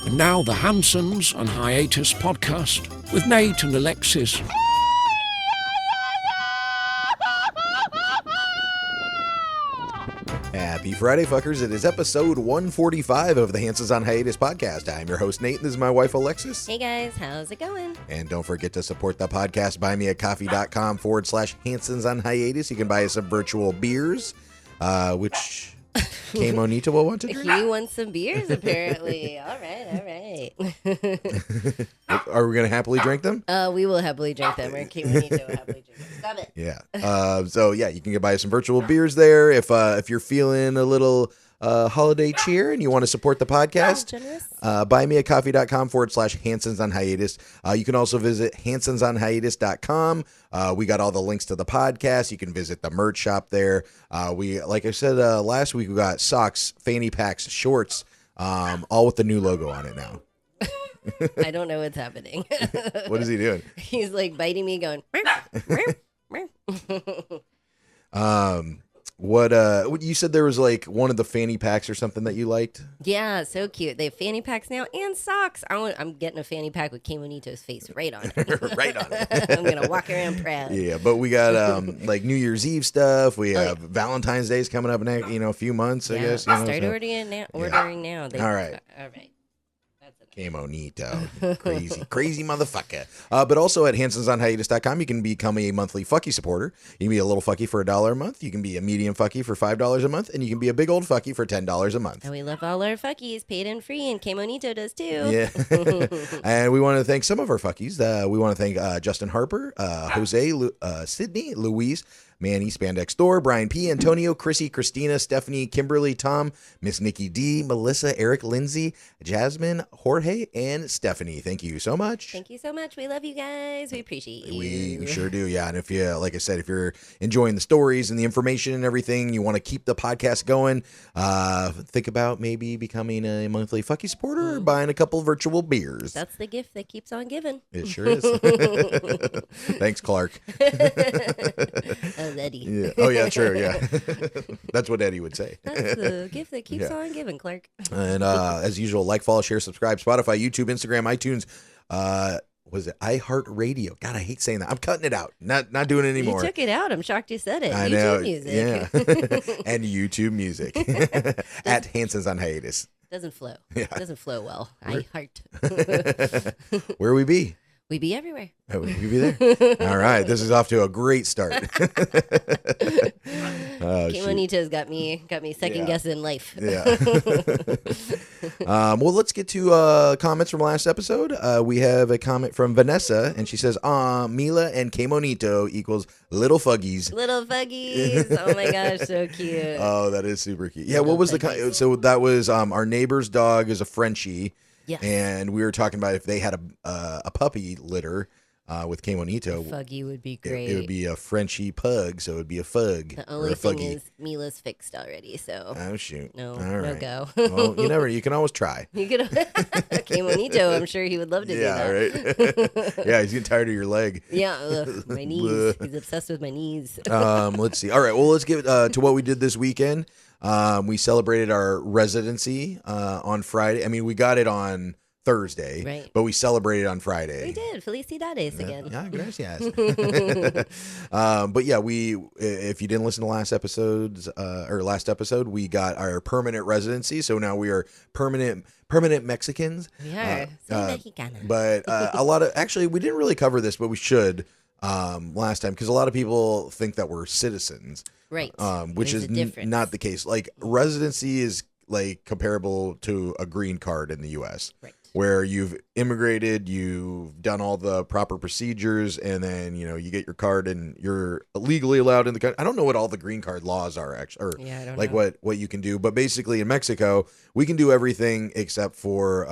And now the Hansons and Hiatus podcast with Nate and Alexis. Happy Friday, fuckers. It is episode 145 of the Hansons on Hiatus podcast. I'm your host, Nate, and this is my wife, Alexis. Hey, guys. How's it going? And don't forget to support the podcast. buymeacoffee.com/Hansons on Hiatus. You can buy us some virtual beers, which K Monito will want to drink. He wants some beers, apparently. All right. Are we going to happily drink them? We will happily drink them. Or K Monito will happily drink them. Stop it. Yeah. You can buy some virtual beers there. If you're feeling a little holiday cheer and you want to support the podcast, buymeacoffee.com/Hansons on Hiatus. You can also visit hansonsonhiatus.com. We got all the links to the podcast. You can visit the merch shop there. Like I said last week, we got socks, fanny packs, shorts, all with the new logo on it now. I don't know what's happening. What is he doing? He's like biting me, going. What you said there was like one of the fanny packs or something that you liked? Yeah, so cute. They have fanny packs now and socks. I'm getting a fanny pack with K Monito's face right on it. Right on it. I'm gonna walk around proud. Yeah, but we got like New Year's Eve stuff. We have Valentine's Day's coming up in a few months, I guess. Start ordering now. All right. All right. Que monito. Crazy motherfucker. But also at hansonsonhiatus.com, you can become a monthly fucky supporter. You can be a little fucky for $1 a month. You can be a medium fucky for $5 a month. And you can be a big old fucky for $10 a month. And we love all our fuckies, paid and free, and K Monito does too. Yeah. And we want to thank some of our fuckies. We want to thank Justin Harper, Jose, Sydney, Louise, Manny, Spandex Door, Brian P, Antonio, Chrissy, Christina, Stephanie, Kimberly, Tom, Miss Nikki D, Melissa, Eric, Lindsay, Jasmine, Jorge, and Stephanie. Thank you so much. Thank you so much. We love you guys. We appreciate you. We sure do, yeah. And if you, like I said, if you're enjoying the stories and the information and everything, you want to keep the podcast going, think about maybe becoming a monthly fucky supporter or buying a couple virtual beers. That's the gift that keeps on giving. It sure is. Thanks, Clark. Eddie. Yeah. Oh, yeah, true, yeah. That's what Eddie would say. That's the gift that keeps on giving, Clark. And as usual, like, follow, share, subscribe, Spotify, YouTube, Instagram, iTunes. Was it iHeartRadio? God, I hate saying that. I'm cutting it out. Not doing it anymore. You took it out. I'm shocked you said it. I YouTube know. Music. Yeah. And YouTube Music. At Hansons on Hiatus. Doesn't flow. Yeah. Doesn't flow well. I heart. Where we be? We be everywhere. Oh, we be there? All right. This is off to a great start. K Monito's got me second guessing life. Yeah. Well, let's get to comments from last episode. We have a comment from Vanessa, and she says, Mila and K Monito equals little fuggies. Little fuggies. Oh my gosh, so cute. Oh, that is super cute. Yeah, Little what was fuggies. so that was our neighbor's dog is a Frenchie. Yes. And we were talking about if they had a puppy litter with K Monito. Fuggy would be great. It would be a Frenchie pug, so it would be a fug. The or only a thing fuggy. is Mila's fixed already, so Oh shoot! no, All no right. go. Well, you can always try. You could K Monito. I'm sure he would love to do that. Right. Yeah, he's getting tired of your leg. Yeah, my knees. He's obsessed with my knees. Let's see. All right. Well, let's get to what we did this weekend. We celebrated our residency on Friday. I mean, we got it on Thursday, right? But we celebrated on Friday. We did. Felicidades again. Yeah, gracias. But yeah, if you didn't listen to last episode, we got our permanent residency. So now we are permanent Mexicans. We are. Mexicana. But a lot of, actually, we didn't really cover this, but we should last time, because a lot of people think that we're citizens. Right. Which There's is not the case. Like, residency is like comparable to a green card in the U.S. Right. Where you've immigrated, you've done all the proper procedures, and then, you get your card and you're legally allowed in the country. I don't know what all the green card laws are, actually, or I don't like know. what you can do. But basically in Mexico, we can do everything except for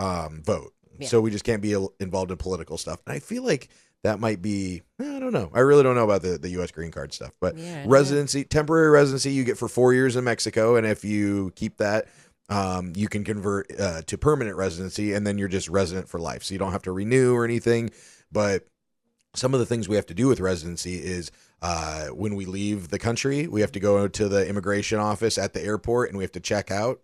vote. Yeah. So we just can't be involved in political stuff. And I feel like that might be, I don't know. I really don't know about the U.S. green card stuff. But temporary residency, you get for 4 years in Mexico. And if you keep that, you can convert to permanent residency, and then you're just resident for life. So you don't have to renew or anything. But some of the things we have to do with residency is when we leave the country, we have to go to the immigration office at the airport, and we have to check out.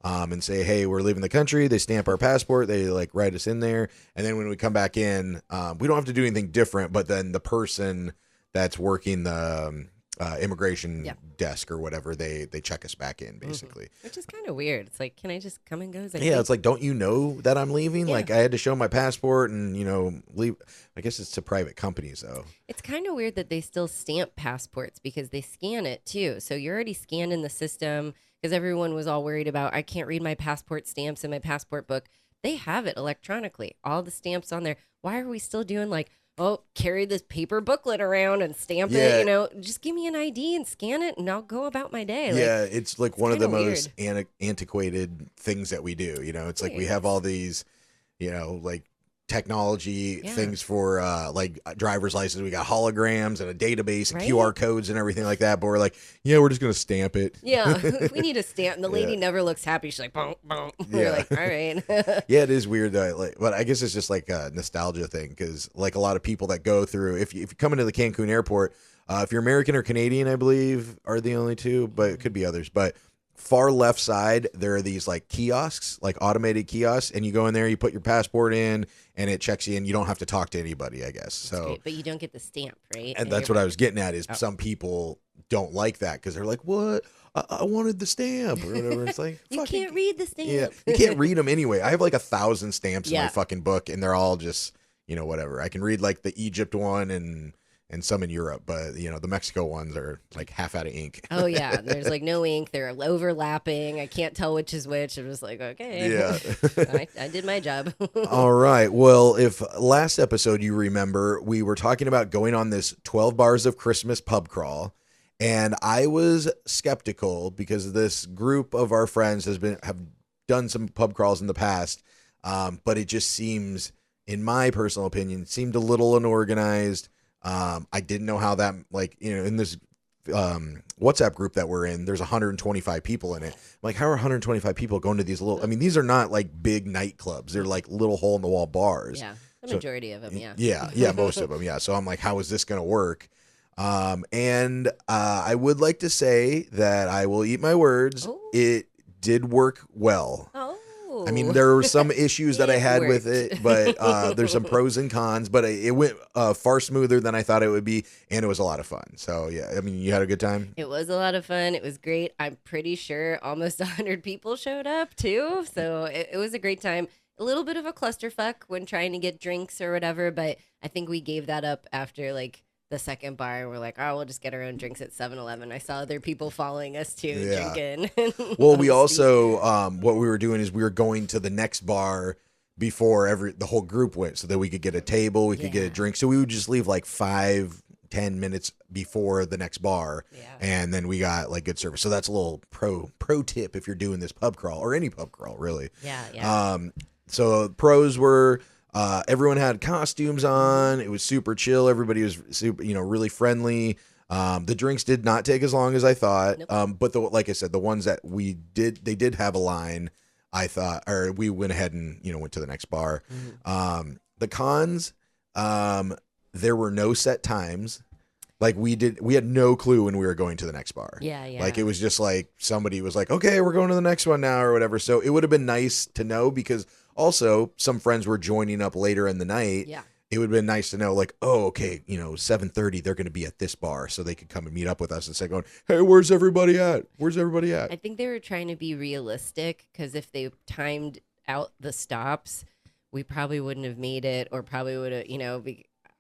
and say, hey, we're leaving the country. They stamp our passport. They like write us in there. And then when we come back in, we don't have to do anything different, but then the person that's working the immigration desk or whatever, they check us back in basically. Which is kind of weird. It's like, can I just come and go? It's like, don't you know that I'm leaving? Like I had to show my passport and, leave. I guess it's to private companies though. It's kind of weird that they still stamp passports because they scan it too. So you're already scanned in the system because everyone was all worried about, I can't read my passport stamps in my passport book. They have it electronically. All the stamps on there. Why are we still doing like, carry this paper booklet around and stamp it, just give me an ID and scan it and I'll go about my day. It's like one of the most antiquated things that we do. It's like we have all these, like technology things for like driver's license. We got holograms and a database and QR codes and everything like that. But we're like, we're just going to stamp it. Yeah, we need a stamp. And the lady never looks happy. She's like, boom, boom. We're like, all right. It is weird though. But I guess it's just like a nostalgia thing because like a lot of people that go through, if you come into the Cancun airport, if you're American or Canadian, I believe are the only two, but it could be others. But far left side, there are these like kiosks, like automated kiosks, and you go in there, you put your passport in, and it checks you in. You don't have to talk to anybody, I guess. So, but you don't get the stamp, right? And that's what I was getting at is some people don't like that because they're like, "What? I wanted the stamp or whatever." It's like you can't read the stamp. Yeah, you can't read them anyway. I have like 1,000 stamps in my fucking book, and they're all just whatever. I can read like the Egypt one and some in Europe, but the Mexico ones are like half out of ink. Oh yeah, there's like no ink. They're overlapping. I can't tell which is which. I'm just like, okay, I did my job. All right. Well, if last episode you remember, we were talking about going on this 12 bars of Christmas pub crawl, and I was skeptical because this group of our friends have done some pub crawls in the past, but it just seems, in my personal opinion, seemed a little unorganized. I didn't know how that, in this WhatsApp group that we're in, there's 125 people in it. I'm like, how are 125 people going to these these are not like big nightclubs. They're like little hole in the wall bars. Yeah. The majority of them. Yeah. Yeah. Most of them. Yeah. So I'm like, how is this going to work? And I would like to say that I will eat my words. Oh. It did work well. Oh. I mean, there were some issues that I had with it, but there's some pros and cons, but it went far smoother than I thought it would be, and it was a lot of fun. So, yeah, I mean, you had a good time? It was a lot of fun. It was great. I'm pretty sure almost 100 people showed up, too, so it was a great time. A little bit of a clusterfuck when trying to get drinks or whatever, but I think we gave that up after, the second bar, and we're like, we'll just get our own drinks at 7-Eleven. I saw other people following us too, drinking. Well, we also, what we were doing is we were going to the next bar before the whole group went so that we could get a table, we could get a drink. So we would just leave 5-10 minutes before the next bar. Yeah. And then we got good service. So that's a little pro tip if you're doing this pub crawl or any pub crawl, really. Yeah. So pros were, everyone had costumes on. It was super chill. Everybody was super, really friendly. The drinks did not take as long as I thought. Nope. But like I said, the ones that they did have a line. I thought, or we went ahead and went to the next bar. Mm-hmm. The cons, there were no set times. We had no clue when we were going to the next bar. Yeah. It was just somebody was like, okay, we're going to the next one now or whatever. So it would have been nice to know because also some friends were joining up later in the night. Yeah. It would have been nice to know 7:30 they're going to be at this bar so they could come and meet up with us instead of going, hey, where's everybody at? I think they were trying to be realistic because if they timed out the stops, we probably wouldn't have made it or probably would have,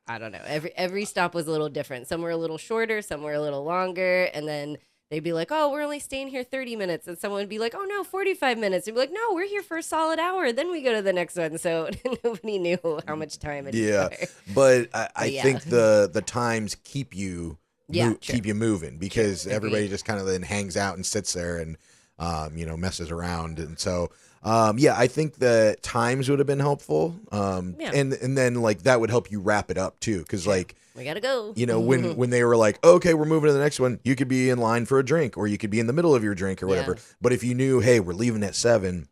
I don't know. Every stop was a little different. Some were a little shorter, some were a little longer, and then they'd be like, "Oh, we're only staying here 30 minutes," and someone would be like, "Oh no, 45 minutes." They'd be like, "No, we're here for a solid hour." Then we go to the next one, so nobody knew how much time it. Yeah, but I think the times keep you keep you moving because everybody just kind of then hangs out and sits there and messes around, and so. I think the times would have been helpful. And then that would help you wrap it up too. Cause we gotta go, when they were like, okay, we're moving to the next one, you could be in line for a drink or you could be in the middle of your drink or whatever. But if you knew, hey, we're leaving at 7,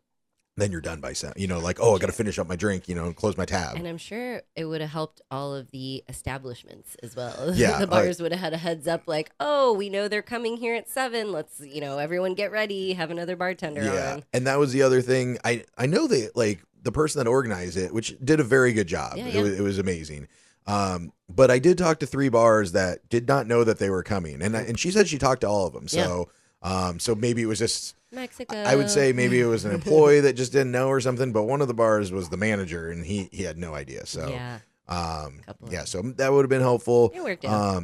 then you're done by 7. Like, oh, I got to finish up my drink, and close my tab. And I'm sure it would have helped all of the establishments as well. Yeah, The bars would have had a heads up like, oh, we know they're coming here at 7. Let's, everyone get ready, have another bartender on. And that was the other thing. I know that, like, the person that organized it, which did a very good job. Yeah, It was amazing. But I did talk to 3 bars that did not know that they were coming. And she said she talked to all of them. So, so maybe it was just Mexico. I would say maybe it was an employee that just didn't know or something, but one of the bars was the manager and he had no idea. So, so that would have been helpful. It worked out.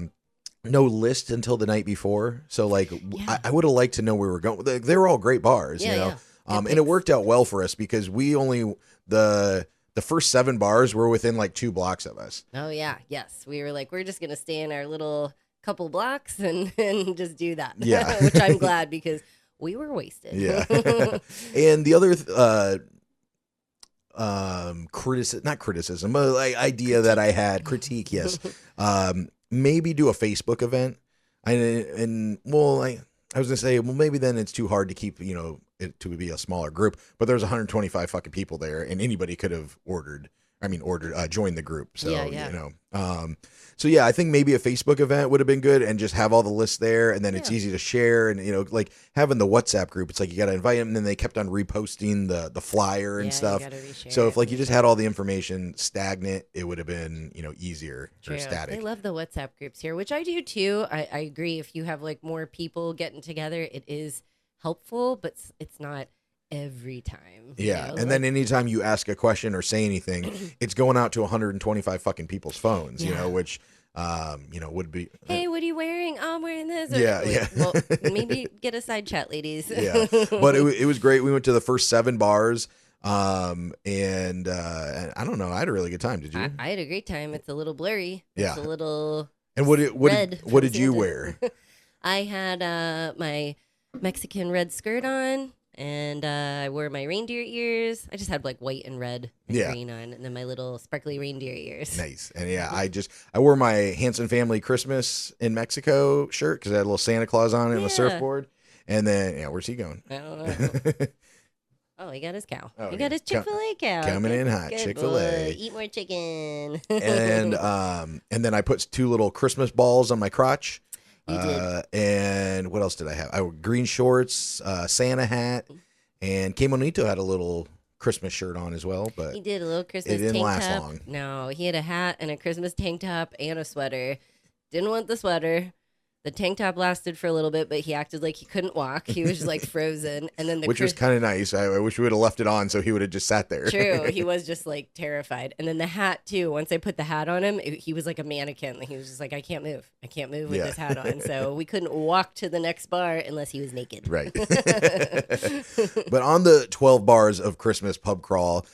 No list until the night before. So like, I would have liked to know where we were going. They were all great bars, and it worked out well for us because we only, the first 7 bars were within like 2 blocks of us. Oh yeah. Yes. We were like, we're just going to stay in our little couple blocks and just do that. Yeah. Which I'm glad because we were wasted. Yeah. And the other not criticism, but like idea that I had, critique, yes. Maybe do a Facebook event. I was gonna say, well, maybe then it's too hard to keep, it to be a smaller group, but there's 125 fucking people there and anybody could have joined the group. So, so yeah, I think maybe a Facebook event would have been good and just have all the lists there and then it's easy to share. And, like having the WhatsApp group, it's like you got to invite them and then they kept on reposting the flyer and stuff. So if like you just had all the information stagnant, it would have been, easier or static. I love the WhatsApp groups here, which I do too. I agree. If you have like more people getting together, it is helpful, but it's not every time. Yeah. And then anytime you ask a question or say anything, it's going out to 125 fucking people's phones, which, would be. Hey, what are you wearing? Oh, I'm wearing this. Well, maybe get a side chat, ladies. Yeah. But it was great. We went to the first 7 bars. And I don't know. I had a really good time. Did you? I had a great time. It's a little blurry. Yeah. It's a little. And what did you wear? I had my Mexican red skirt on. And I wore my reindeer ears. I just had like white and red and green on, and then my little sparkly reindeer ears. Nice. And I wore my Hanson family Christmas in Mexico shirt because I had a little Santa Claus on it and a surfboard. And then, where's he going? I don't know. Oh, he got his cow. He got his Chick-fil-A cow. Coming in hot, Chick-fil-A. Eat more chicken. And then I put 2 little Christmas balls on my crotch. You did. And what else did I have? I wore green shorts, Santa hat, and Kemonito had a little Christmas shirt on as well. But he did a little Christmas. It didn't tank last top. long. No, he had a hat and a Christmas tank top and a sweater. Didn't want the sweater. The tank top lasted for a little bit, but he acted like he couldn't walk. He was just like frozen. And then which was kind of nice. I wish we would have left it on so he would have just sat there. True. He was just like terrified. And then the hat too. Once I put the hat on him, he was like a mannequin. He was just like, I can't move. I can't move with this hat on. So we couldn't walk to the next bar unless he was naked. Right. But on the 12 bars of Christmas pub crawl,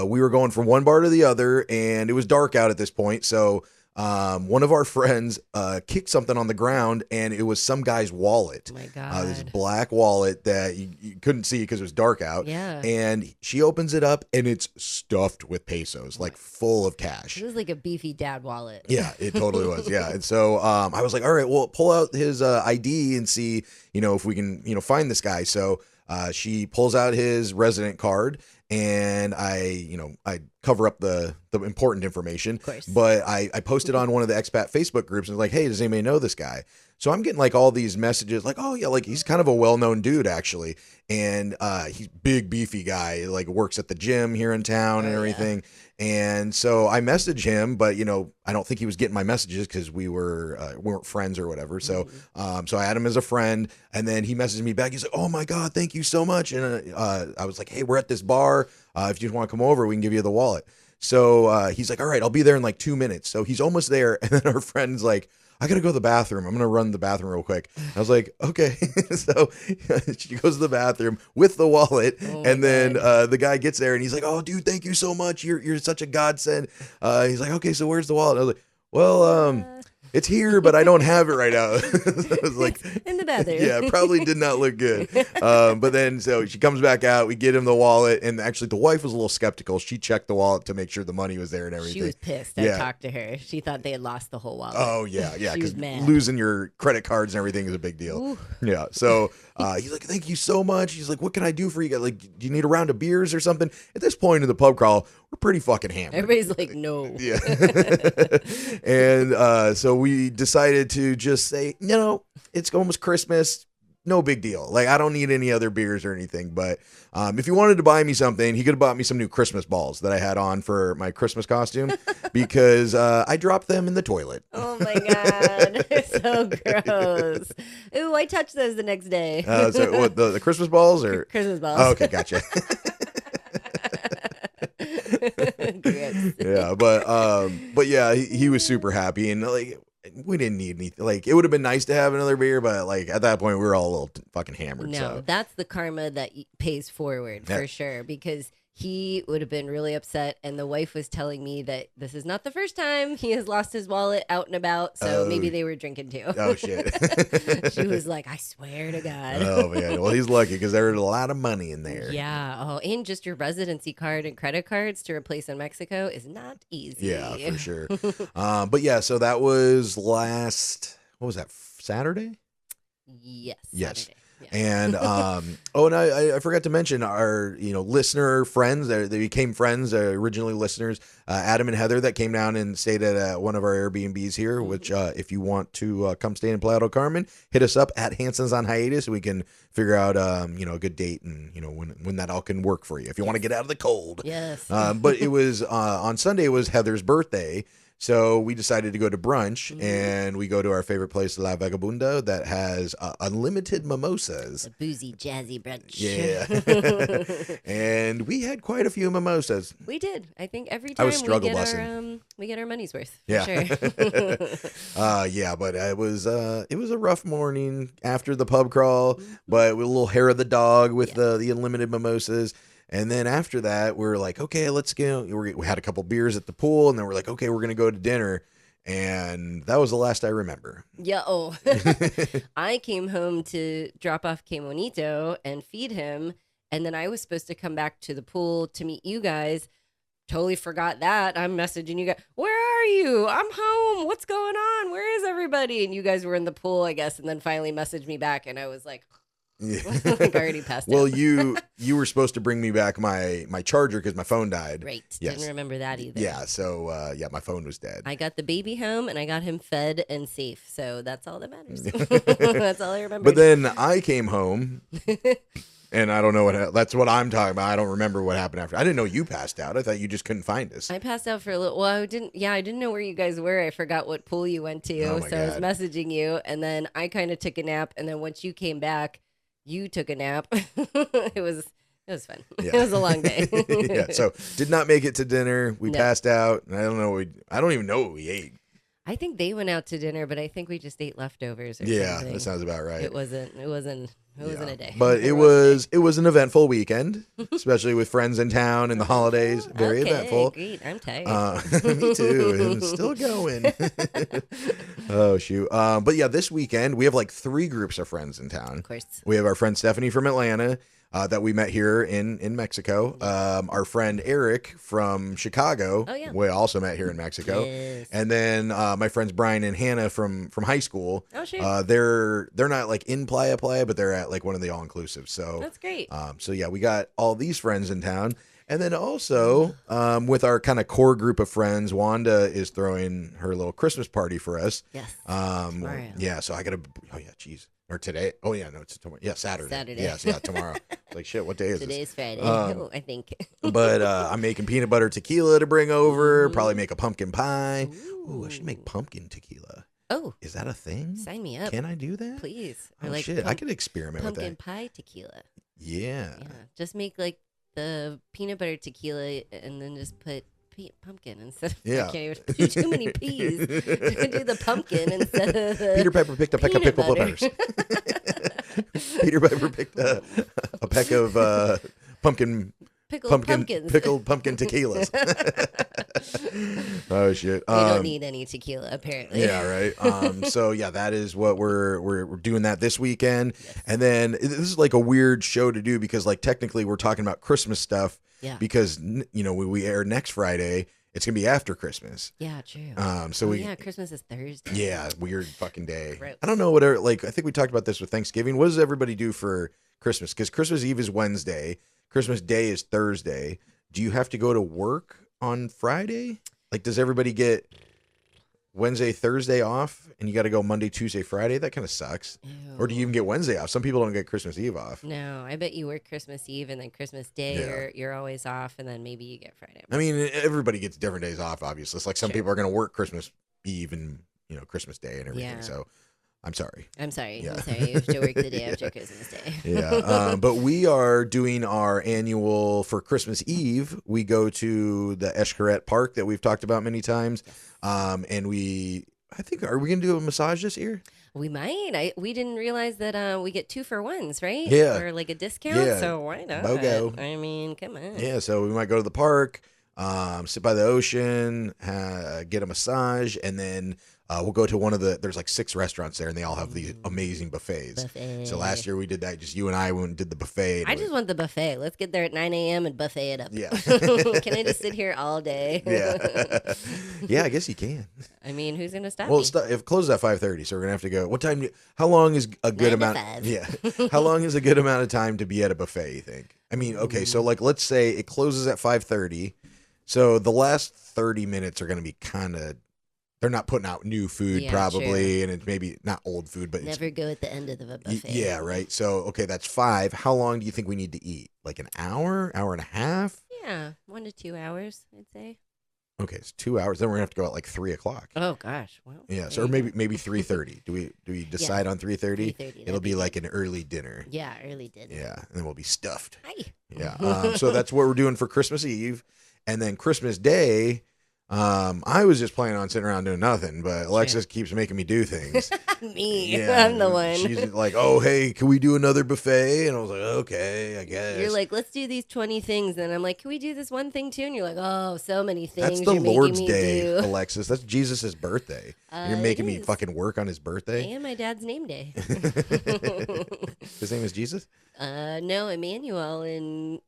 we were going from one bar to the other and it was dark out at this point. So one of our friends kicked something on the ground, and it was some guy's wallet. Oh my God. This black wallet that you couldn't see because it was dark out. Yeah. And she opens it up, and it's stuffed with pesos, like full of cash. It was like a beefy dad wallet. Yeah, it totally was. Yeah. And so I was like, all right, well, pull out his ID and see, if we can, find this guy. So she pulls out his resident card. And I cover up the important information, of course. But I posted on one of the expat Facebook groups and was like, hey, does anybody know this guy? So I'm getting like all these messages like, oh yeah, like he's kind of a well-known dude actually. And he's big, beefy guy, like works at the gym here in town and everything. Yeah. And so I messaged him, but I don't think he was getting my messages because we weren't friends or whatever. So, so I had him as a friend, and then he messaged me back. He's like, "Oh my God, thank you so much." And I was like, "Hey, we're at this bar. If you want to come over, we can give you the wallet." So he's like, "All right, I'll be there in like 2 minutes." So he's almost there, and then our friend's like, I got to go to the bathroom. I'm going to run to the bathroom real quick. I was like, okay. So she goes to the bathroom with the wallet. And then the guy gets there and he's like, oh, dude, thank you so much. You're such a godsend. He's like, okay, so where's the wallet? I was like, well, it's here, but I don't have it right now. So I was like, in the bathroom. yeah, it probably did not look good. But then, so she comes back out, we get him the wallet, and actually the wife was a little skeptical. She checked the wallet to make sure the money was there and everything. She was pissed. Yeah. I talked to her. She thought they had lost the whole wallet. Oh, yeah, She was because mad. losing your credit cards and everything is a big deal. Ooh. Yeah, so he's like, thank you so much. He's like, what can I do for you guys? Like, do you need a round of beers or something? At this point in the pub crawl, we're pretty fucking hammered. Everybody's like, no. Yeah. And so we decided to just say, it's almost Christmas. No big deal. Like, I don't need any other beers or anything. But if he wanted to buy me something, he could have bought me some new Christmas balls that I had on for my Christmas costume because I dropped them in the toilet. Oh my God. They're so gross. Ooh, I touched those the next day. So what, the Christmas balls or Christmas balls. Oh, okay, gotcha. Yeah, but yeah, he was super happy, and like we didn't need anything. Like, it would have been nice to have another beer, but like at that point we were all a little fucking hammered. No, So that's the karma that pays forward for sure, because he would have been really upset, and the wife was telling me that this is not the first time he has lost his wallet out and about, so maybe they were drinking too. Oh shit. She was like, I swear to God. Oh man, well he's lucky because there was a lot of money in there. Yeah. Oh, and just your residency card and credit cards to replace in Mexico is not easy. Yeah, for sure. But yeah, so that was what was that, Saturday? Yes. Yes. Saturday. Yeah. And and I forgot to mention our listener friends. They became friends, originally listeners, Adam and Heather, that came down and stayed at one of our Airbnbs here. Which if you want to come stay in Playa del Carmen, hit us up at Hansons on Hiatus. We can figure out a good date and when that all can work for you if you want to get out of the cold. Yes. But it was on Sunday was Heather's birthday. So we decided to go to brunch, and we go to our favorite place, La Vagabunda, that has unlimited mimosas. A boozy, jazzy brunch. Yeah. And we had quite a few mimosas. We did. I think every time was struggle bussing. we get our money's worth. For Yeah. Sure. Yeah, but it was a rough morning after the pub crawl, but with a little hair of the dog with the unlimited mimosas. And then after that, we were like, okay, let's go. We had a couple beers at the pool, and then we're like, okay, we're going to go to dinner. And that was the last I remember. Yeah. Oh, I came home to drop off Que Monito and feed him. And then I was supposed to come back to the pool to meet you guys. Totally forgot that. I'm messaging you guys. Where are you? I'm home. What's going on? Where is everybody? And you guys were in the pool, I guess. And then finally messaged me back. And I was like, Yeah. like I already passed Well, out. you were supposed to bring me back my charger because my phone died. Right. Yes. Didn't remember that either. Yeah. So my phone was dead. I got the baby home and I got him fed and safe. So that's all that matters. That's all I remember. But then I came home, and I don't know that's what I'm talking about. I don't remember what happened after. I didn't know you passed out. I thought you just couldn't find us. I passed out for a little. Well, I didn't know where you guys were. I forgot what pool you went to. Oh my so I was God. messaging you, and then I kind of took a nap. And then once you came back, you took a nap. It was fun. Yeah. It was a long day. Yeah. So did not make it to dinner. We No. passed out. And I don't even know what we ate. I think they went out to dinner, but I think we just ate leftovers or Yeah, something. that sounds about right. It wasn't a day. But it was an eventful weekend, especially with friends in town and the holidays. Very okay, eventful. Great. I'm tired. Me too. And still going. Oh shoot. But yeah, this weekend we have like 3 groups of friends in town. Of course. We have our friend Stephanie from Atlanta that we met here in Mexico. Our friend Eric from Chicago. Oh, yeah. We also met here in Mexico. Yes. And then my friends Brian and Hannah from high school. Oh, sure. They're not like in Playa, but they're at like one of the all inclusive. So That's great. so yeah, we got all these friends in town. And then also with our kind of core group of friends, Wanda is throwing her little Christmas party for us. Yes. Tomorrow. Yeah, so I got to, or today. Oh, yeah, no, it's tomorrow. Yeah, Saturday. Yes, yeah, tomorrow. Like, shit, what day is Today's this? Friday, I think. But I'm making peanut butter tequila to bring over, probably make a pumpkin pie. Ooh, I should make pumpkin tequila. Oh, Is that a thing? sign me up. Can I do that? Please. Oh, shit, I could experiment with pumpkin that. pie tequila. Yeah. Yeah. Just make like the peanut butter tequila and then just put pumpkin instead of Yeah. I can't even too many peas. Do the pumpkin instead of the Peter Piper picked a peck of peanut pickle butter. peppers. Peter Piper picked a peck of pumpkins. pickled pumpkins. Pickled pumpkin tequilas. Oh shit. We don't need any tequila, apparently. Yeah, right. So yeah, that is what we're doing that this weekend. Yes. And then this is like a weird show to do because like technically we're talking about Christmas stuff. Yeah. Because you know when we air next Friday, it's gonna be after Christmas. Yeah, true. So yeah, Christmas is Thursday. Yeah, weird fucking day. Gross. I don't know whatever. Like I think we talked about this with Thanksgiving. What does everybody do for Christmas? Because Christmas Eve is Wednesday. Christmas Day is Thursday. Do you have to go to work on Friday? Like, does everybody get Wednesday, Thursday off, and you got to go Monday, Tuesday, Friday? That kind of sucks. Ew. Or do you even get Wednesday off? Some people don't get Christmas Eve off. No, I bet you work Christmas Eve and then Christmas Day you're always off, and then maybe you get Friday. I mean, everybody gets different days off, obviously. It's like some people are going to work Christmas Eve and, Christmas Day and everything. Yeah. So I'm sorry. I'm sorry. Yeah. I'm sorry. You have to work the day after Christmas Day. Yeah. But we are doing our annual for Christmas Eve. We go to the Eshkaret Park that we've talked about many times. And I think, are we going to do a massage this year? We might. We didn't realize that we get 2 for 1s, right? Yeah. Or like a discount. Yeah. So why not? BOGO. I mean, come on. Yeah. So we might go to the park, sit by the ocean, get a massage, and then we'll go to one of there's like 6 restaurants there, and they all have these amazing buffets. Buffet. So last year we did that. Just you and I went and did the buffet. I just want the buffet. Let's get there at 9 a.m. and buffet it up. Yeah. Can I just sit here all day? Yeah. Yeah, I guess you can. I mean, who's going to stop Well, me? it closes at 5:30, so we're gonna have to go. What time? How long is a good 9 to amount? 5. Yeah. How long is a good amount of time to be at a buffet? You think? I mean, okay, so like let's say it closes at 5:30, so the last 30 minutes are gonna be kind of. They're not putting out new food probably, and it's maybe not old food, but Never go at the end of the buffet. yeah, right. So okay, that's 5. How long do you think we need to eat? Like an hour, hour and a half? Yeah, 1 to 2 hours, I'd say. Okay, it's 2 hours. Then we're gonna have to go at like 3:00. Oh gosh, well. Yeah, so or maybe 3:30. Do we decide on 3:30? 3:30. It'll be like an early dinner. Yeah, early dinner. Yeah, and then we'll be stuffed. Hi. Yeah. So that's what we're doing for Christmas Eve, and then Christmas Day. I was just planning on sitting around doing nothing, but Alexis keeps making me do things. Me, I'm the one. She's like, "Oh, hey, can we do another buffet?" And I was like, "Okay, I guess." You're like, let's do these 20 things, and I'm like, can we do this one thing too? And you're like, oh, so many things. "That's the you're Lord's making me Day, do. Alexis. That's Jesus' birthday. You're It making me is. fucking work on his birthday." And my dad's name day. His name is Jesus. No, Emmanuel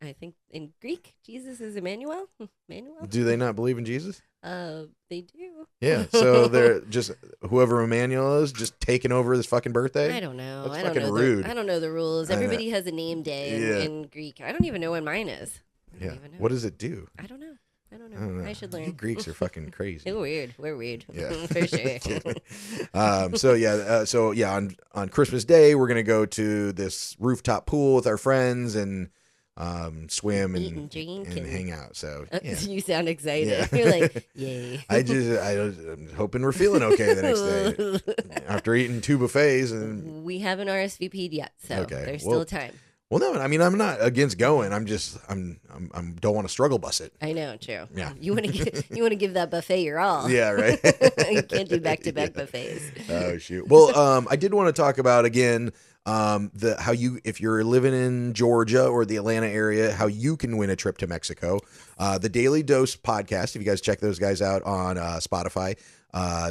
I think in Greek, Jesus is Emmanuel. Emmanuel. Do they not believe in Jesus? They do. Yeah, so they're just whoever Emmanuel is just taking over his fucking birthday. I don't know. That's I don't fucking know. rude. I don't know the rules. I know. Everybody has a name day in Greek. I don't even know when mine is. I don't even know. What does it do? I don't know. I don't know. I don't know. I should You learn. Greeks are fucking crazy. We're weird. We're weird. Yeah. For sure. So on Christmas Day we're gonna go to this rooftop pool with our friends and swim Eat and and drink and and- hang out. So yeah. You sound excited. Yeah. You're like, yay. I'm hoping we're feeling okay the next day after eating 2 buffets and We haven't RSVP'd yet, so Okay. there's Well, still time. well no I mean I'm not against going. I'm don't want to struggle bus it. I know, true. Yeah. You want to give that buffet your all. Yeah, right. You can't do back-to-back Yeah. buffets. Oh shoot. Well, I did want to talk about again how you if you're living in Georgia or the Atlanta area, how you can win a trip to Mexico. The Daily Dose podcast, if you guys check those guys out on Spotify,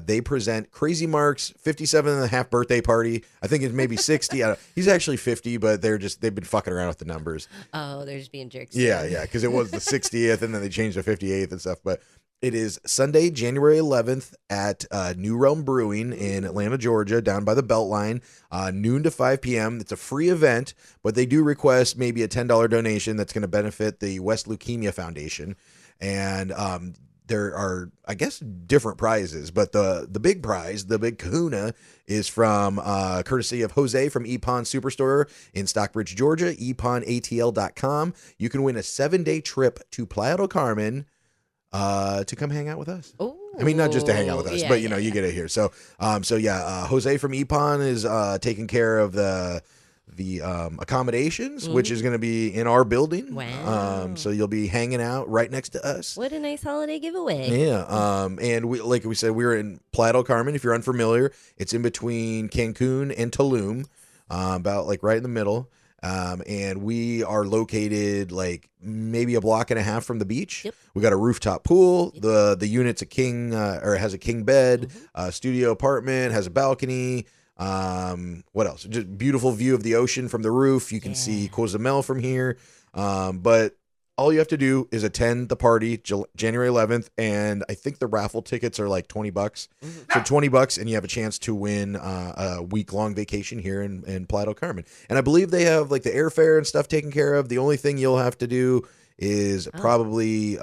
they present Crazy Mark's 57 and a half birthday party. I think it's maybe 60. He's actually 50, but they've been fucking around with the numbers. Oh, they're just being jerks. Yeah, because it was the 60th and then they changed the 58th and stuff. But it is Sunday, January 11th at New Realm Brewing in Atlanta, Georgia, down by the Beltline, noon to 5 p.m. It's a free event, but they do request maybe a $10 donation that's going to benefit the West Leukemia Foundation. And there are, I guess, different prizes, but the big prize, the big kahuna, is from courtesy of Jose from EP145 Superstore in Stockbridge, Georgia, eponatl.com. You can win a 7-day trip to Playa del Carmen to come hang out with us. Oh, I mean, not just to hang out with us, but you get it here. So, Jose from EP1 is taking care of the accommodations, which is going to be in our building. Wow. So you'll be hanging out right next to us. What a nice holiday giveaway. Yeah. And we, like we said, we're in Playa del Carmen. If you're unfamiliar, it's in between Cancun and Tulum, about like right in the middle. And we are located like maybe a block and a half from the beach. Yep. We got a rooftop pool. Yep. The unit's a king, or it has a king bed, studio apartment, has a balcony. What else? Just beautiful view of the ocean from the roof. You can see Cozumel from here. But all you have to do is attend the party January 11th, and I think the raffle tickets are like $20. So $20, and you have a chance to win a week-long vacation here in Playa del Carmen. And I believe they have like the airfare and stuff taken care of. The only thing you'll have to do is probably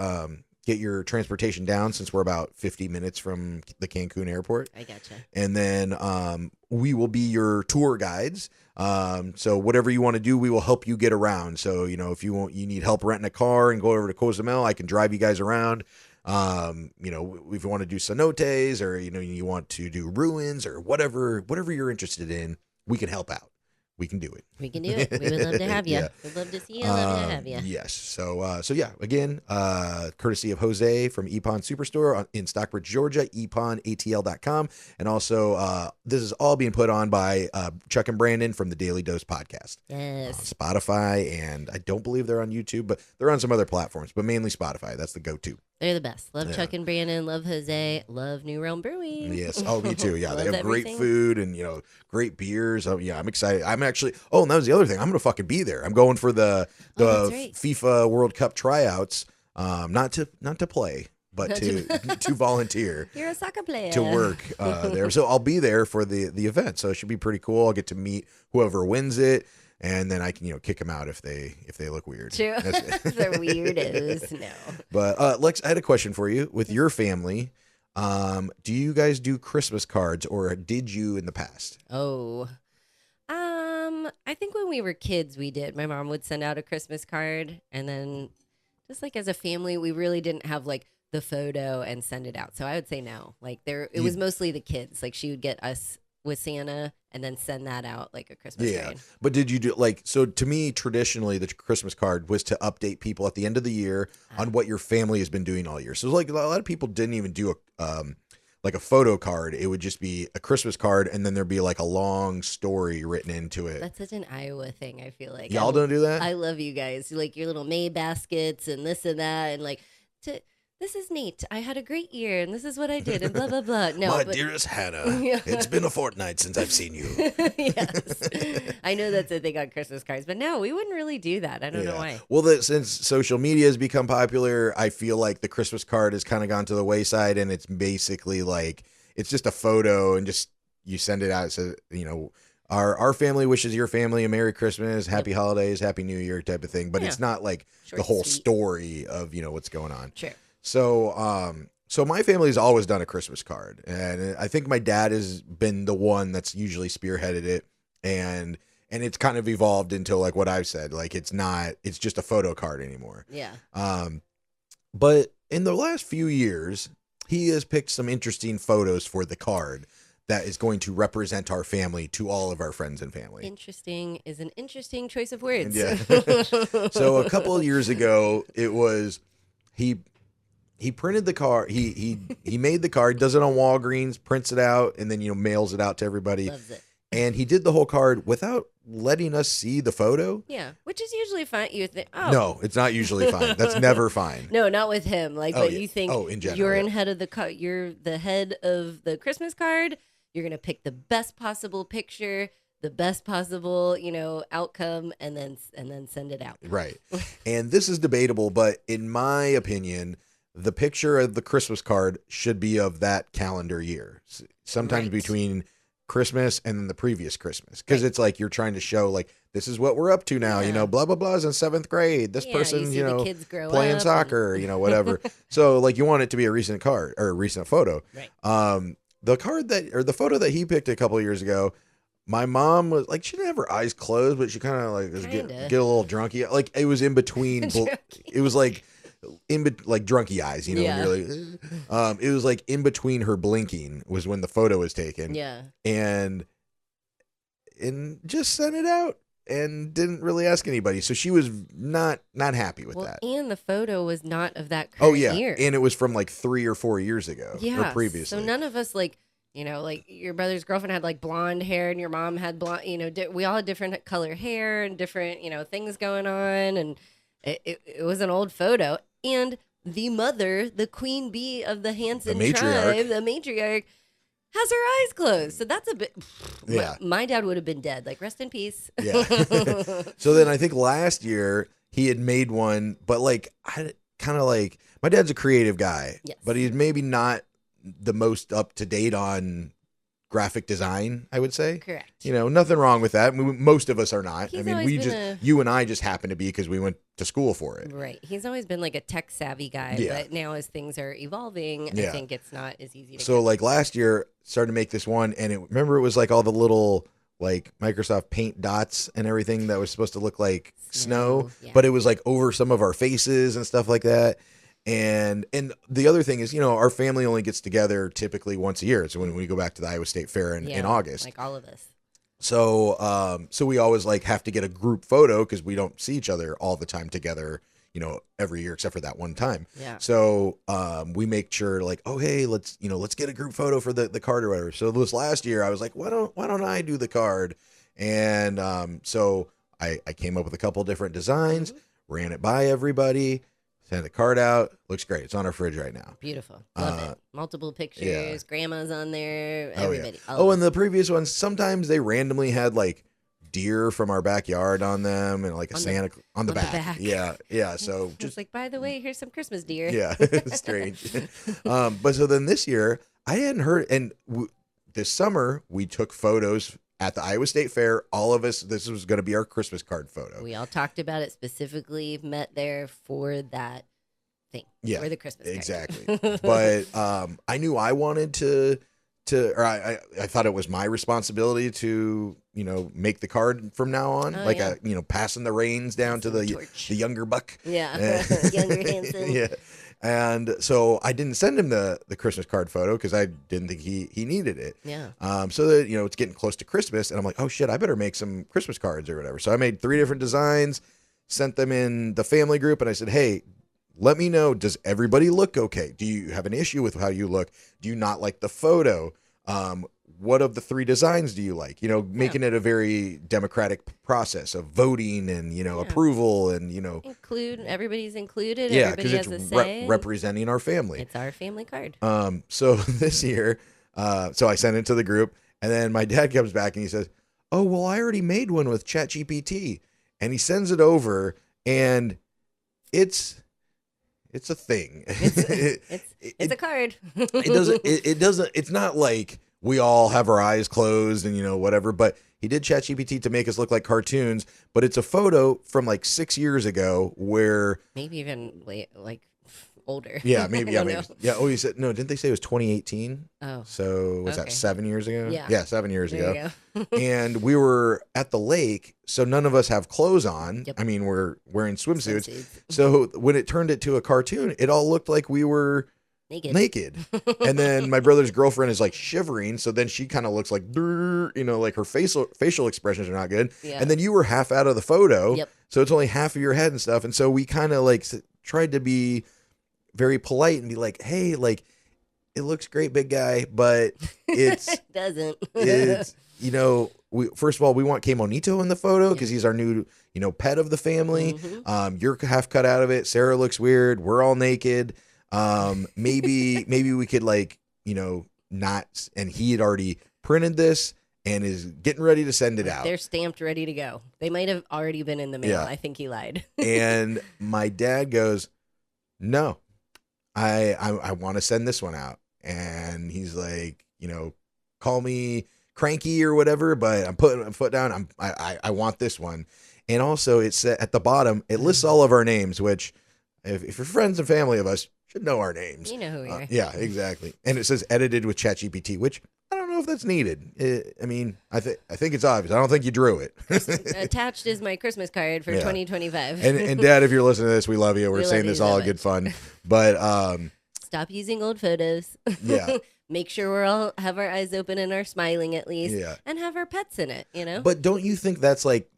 get your transportation down, since we're about 50 minutes from the Cancun airport. I gotcha. And then we will be your tour guides. So whatever you want to do, we will help you get around. So, if you need help renting a car and go over to Cozumel, I can drive you guys around. If you want to do cenotes, or, you want to do ruins, or whatever you're interested in, we can help out. We can do it. We can do it. We would love to have you. Yeah. We'd love to see you. Love to have you. Yes. So yeah, again, courtesy of Jose from Epon Superstore in Stockbridge, Georgia, eponatl.com. And also, this is all being put on by Chuck and Brandon from the Daily Dose podcast. Yes. Spotify, and I don't believe they're on YouTube, but they're on some other platforms, but mainly Spotify. That's the go-to. They're the best. Love Chuck and Brandon. Love Jose. Love New Realm Brewing. Yes. Oh, me too. Yeah. They have Love great everything. food and, great beers. Oh, yeah. I'm excited. I'm actually, and that was the other thing. I'm going to fucking be there. I'm going for the that's right. FIFA World Cup tryouts. Not to play, but to volunteer. You're a soccer player. To work there. So I'll be there for the event. So it should be pretty cool. I'll get to meet whoever wins it. And then I can, kick them out if they look weird. True. They're weirdos. No. But Lex, I had a question for you. With your family, do you guys do Christmas cards, or did you in the past? Oh. I think when we were kids, we did. My mom would send out a Christmas card, and then just like as a family, we really didn't have like the photo and send it out. So I would say no. Like it was mostly the kids. Like she would get us with Santa and then send that out like a Christmas card. But did you do so to me, traditionally the Christmas card was to update people at the end of the year on what your family has been doing all year. So like a lot of people didn't even do a photo card. It would just be a Christmas card, and then there'd be like a long story written into it. That's such an Iowa thing, I feel like. Y'all don't do that? I love you guys. Like your little May baskets and this and that, and like this is neat. I had a great year, and this is what I did, and blah, blah, blah. No, dearest Hannah, it's been a fortnight since I've seen you. Yes. I know that's a thing on Christmas cards, but no, we wouldn't really do that. I don't know why. Well, since social media has become popular, I feel like the Christmas card has kind of gone to the wayside, and it's basically like, it's just a photo, and just you send it out. It says, our family wishes your family a Merry Christmas, Happy Holidays, Happy New Year type of thing. But it's not like short, the whole sweet story of, what's going on. Sure. So my family's always done a Christmas card, and I think my dad has been the one that's usually spearheaded it, and it's kind of evolved into like what I've said, like it's just a photo card anymore. Yeah. But in the last few years, he has picked some interesting photos for the card that is going to represent our family to all of our friends and family. Interesting is an interesting choice of words. Yeah. So a couple of years ago, it was he printed the card. He made the card, does it on Walgreens, prints it out, and then mails it out to everybody. Loves it. And he did the whole card without letting us see the photo. Yeah, which is usually fine. You think, oh, no, it's not usually fine. That's never fine. No, not with him. Like, but you think, in general, you're the head of the Christmas card. You're gonna pick the best possible picture, the best possible, outcome, and then send it out. Right. And this is debatable, but in my opinion, the picture of the Christmas card should be of that calendar year, sometimes between Christmas and then the previous Christmas, because it's like you're trying to show like this is what we're up to now. Blah blah blah is in 7th grade. This person's the kids grow playing up soccer, whatever. So like you want it to be a recent card or a recent photo. Right. The card the photo that he picked a couple of years ago, my mom was like, she didn't have her eyes closed, but she kind of like was get a little drunky. Like it was in between. It was like like drunky eyes, when you're like, it was like in between her blinking was when the photo was taken. Yeah. And just sent it out and didn't really ask anybody. So she was not happy with that. And the photo was not of that current year. And it was from like 3 or 4 years ago. Yeah. Or previously. So none of us You know, like your brother's girlfriend had like blonde hair and your mom had blonde, you know, we all had different color hair and different, you know, things going on. And it was an old photo. And the mother, the queen bee of the Hanson tribe, the matriarch, has her eyes closed. So that's a bit. Yeah. My dad would have been dead. Like, rest in peace. Yeah. So then I think last year he had made one, but like, I kind of like, my dad's a creative guy, Yes. but he's maybe not the most up to date on graphic design, I would say. Correct. You know, nothing wrong with that. Most of us are not. He's I mean, always been you and I just happen to be because we went to school for it. Right. He's always been like a tech savvy guy, Yeah. but now as things are evolving, Yeah. I think it's not as easy to So like last year, started to make this one, and remember it was like all the little like Microsoft Paint dots and everything that was supposed to look like snow, Yeah. but it was like over some of our faces and stuff like that. And the other thing is, you know, our family only gets together typically once a year. So when we go back to the Iowa State Fair in August. Like all of us. So so we always like have to get a group photo because we don't see each other all the time together, you know, every year except for that one time. Yeah. So we make sure like, oh hey, let's get a group photo for the card or whatever. So this last year I was like, why don't I do the card? And so I came up with a couple different designs, ran it by everybody. Sent the card out. Looks great. It's on our fridge right now. Beautiful. Love it. Multiple pictures. Yeah. Grandma's on there. Everybody. Oh, and the previous ones, sometimes they randomly had like deer from our backyard on them and like a Santa on the back. Yeah. Yeah. So just like, by the way, here's some Christmas deer. Yeah. Strange. But so then this year I hadn't heard. And this summer we took photos at the Iowa State Fair. All of us, this was going to be our Christmas card photo. We all talked about it, specifically met there for that thing. Yeah, for the Christmas card. exactly. But I knew I wanted to or I thought it was my responsibility to, you know, make the card from now on. You know, passing the reins down to the younger buck. Yeah. Younger Hanson. Yeah. And so I didn't send him the Christmas card photo because I didn't think he needed it. Yeah. So that, you know, it's getting close to Christmas and I'm like, oh shit, I better make some Christmas cards or whatever. So I made 3 different designs, sent them in the family group, and I said, hey, let me know, does everybody look okay? Do you have an issue with how you look? Do you not like the photo? What of the 3 designs do you like? You know, making it a very democratic process of voting and, you know, approval and, you know. Everybody's included. Yeah, Everybody because has it's a say. representing our family. It's our family card. So this year, so I sent it to the group, and then my dad comes back and he says, oh, well, I already made one with ChatGPT. And he sends it over, and it's a thing. It's a card. It doesn't, it's not like we all have our eyes closed and, you know, whatever, but he did ChatGPT to make us look like cartoons, but it's a photo from like 6 years ago where maybe even like older. Yeah, maybe. Yeah, maybe. Know. Yeah. Oh, you said no. Didn't they say it was 2018? Oh, so was that 7 years ago? Yeah. Yeah, 7 years there ago. you go. And we were at the lake, so none of us have clothes on. Yep. I mean, we're wearing swimsuits. So when it turned it to a cartoon, it all looked like we were naked. And then my brother's girlfriend is like shivering, so then she kind of looks like, you know, like her facial expressions are not good. Yeah. And then you were half out of the photo, Yep. so it's only half of your head and stuff. And so we kind of like tried to be very polite and be like, hey, like, it looks great, big guy, but it's it doesn't. it's, you know, first of all, we want Kemonito in the photo because he's our new, you know, pet of the family. Mm-hmm. You're half cut out of it. Sarah looks weird. We're all naked. Maybe we could, like, you know, not. And he had already printed this and is getting ready to send it out. They're stamped, ready to go. They might have already been in the mail. Yeah. I think he lied. And my dad goes, no, I want to send this one out. And he's like, you know, call me cranky or whatever, but I'm putting a foot down. I want this one. And also it's at the bottom, it lists all of our names, which if you're friends and family of us, should know our names. You know who we are. Yeah, exactly. And it says edited with ChatGPT, which I don't know if that's needed. I mean, I think it's obvious. I don't think you drew it. Attached is my Christmas card for 2025. And Dad, if you're listening to this, we love you. We're We saying love this you so all much. good fun. But Stop using old photos. Yeah. Make sure we're all have our eyes open and are smiling at least. Yeah. And have our pets in it, you know? But don't you think that's like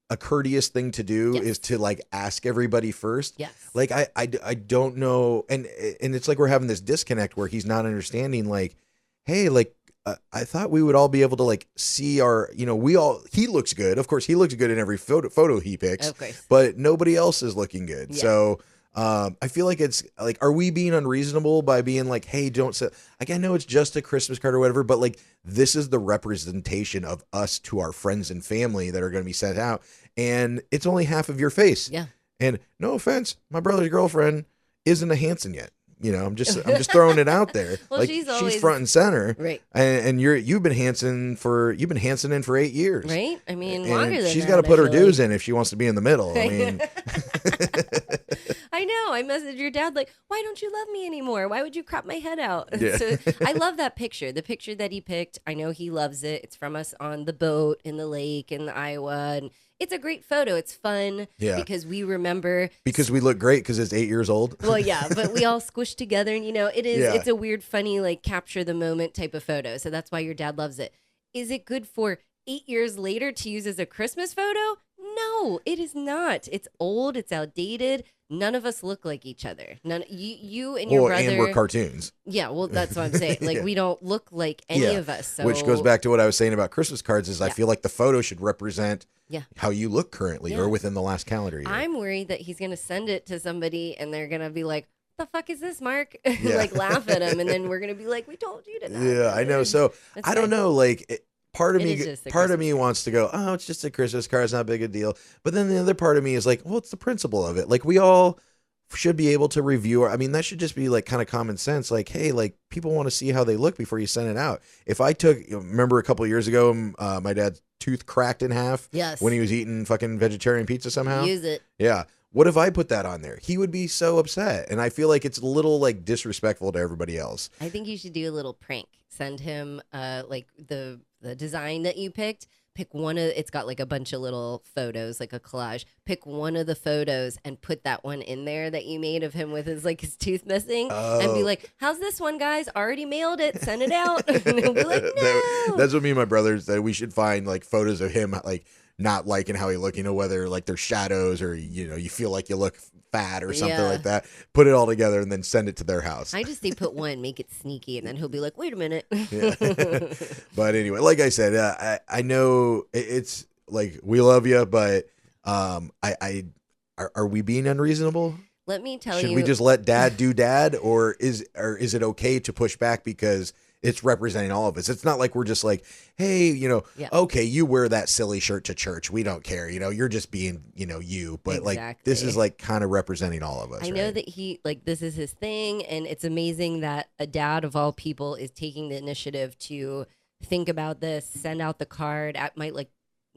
a courteous thing to do Yes. is to like ask everybody first? Yes. Like I don't know, and it's like we're having this disconnect where he's not understanding, like, hey, like I thought we would all be able to like see our, he looks good. Of course, he looks good in every photo he picks, Of course. but nobody else is looking good. Yeah. So I feel like it's like, are we being unreasonable by being like, hey, don't say, like, I know it's just a Christmas card or whatever, but like, this is the representation of us to our friends and family that are going to be sent out. And it's only half of your face. Yeah. And no offense, my brother's girlfriend isn't a Hanson yet. I'm just throwing it out there. Well, like she's always front and center, right. And you've been Hansoning for 8 years, right? I mean, and longer than she's that, got to put her I feel dues like. in if she wants to be in the middle. I mean, I know. I messaged your dad like, "Why don't you love me anymore? Why would you crop my head out?" Yeah. So I love that picture. The picture that he picked. I know he loves it. It's from us on the boat in the lake in Iowa, and it's a great photo. It's fun because we remember because we look great because it's 8 years old. Well, yeah, but we all squished together, and it is. Yeah. It's a weird, funny, like capture the moment type of photo. So that's why your dad loves it. Is it good for 8 years later to use as a Christmas photo? No, it is not. It's old. It's outdated. None of us look like each other. None. You and your brother. And we're cartoons. Yeah, well, that's what I'm saying. Like, we don't look like any of us. So. Which goes back to what I was saying about Christmas cards is I feel like the photo should represent how you look currently or within the last calendar year. I'm worried that he's going to send it to somebody and they're going to be like, the fuck is this, Mark? Like, laugh at him. And then we're going to be like, we told you to not. Yeah, I know. So I don't know. Like, part of me wants to go, oh, it's just a Christmas card. It's not a big a deal. But then the other part of me is like, well, it's the principle of it. Like, we all should be able to review. I mean, that should just be like kind of common sense. Like, hey, like people want to see how they look before you send it out. If I remember a couple of years ago, my dad's tooth cracked in half when he was eating fucking vegetarian pizza somehow. Use it. Yeah. What if I put that on there? He would be so upset. And I feel like it's a little like disrespectful to everybody else. I think you should do a little prank. Send him like the design that you picked. Pick one of it's got like a bunch of little photos, like a collage. Pick one of the photos and put that one in there that you made of him with his tooth missing, and be like, "How's this one, guys? Already mailed it. Send it out." And he'll be like, "No." That's what me and my brothers that we should find like photos of him like not liking how he look, whether like there's shadows or you feel like you look fat or something like that. Put it all together and then send it to their house. I just say put one, make it sneaky, and then he'll be like, "Wait a minute." But anyway, like I said, I know it's like we love you, but are we being unreasonable? Let me tell you. Should we just let dad do dad, or is it okay to push back because it's representing all of us? It's not like we're just like, hey, okay, you wear that silly shirt to church. We don't care. You're just being, you. But like, this is like kind of representing all of us. I know that he, like, this is his thing. And it's amazing that a dad of all people is taking the initiative to think about this, send out the card at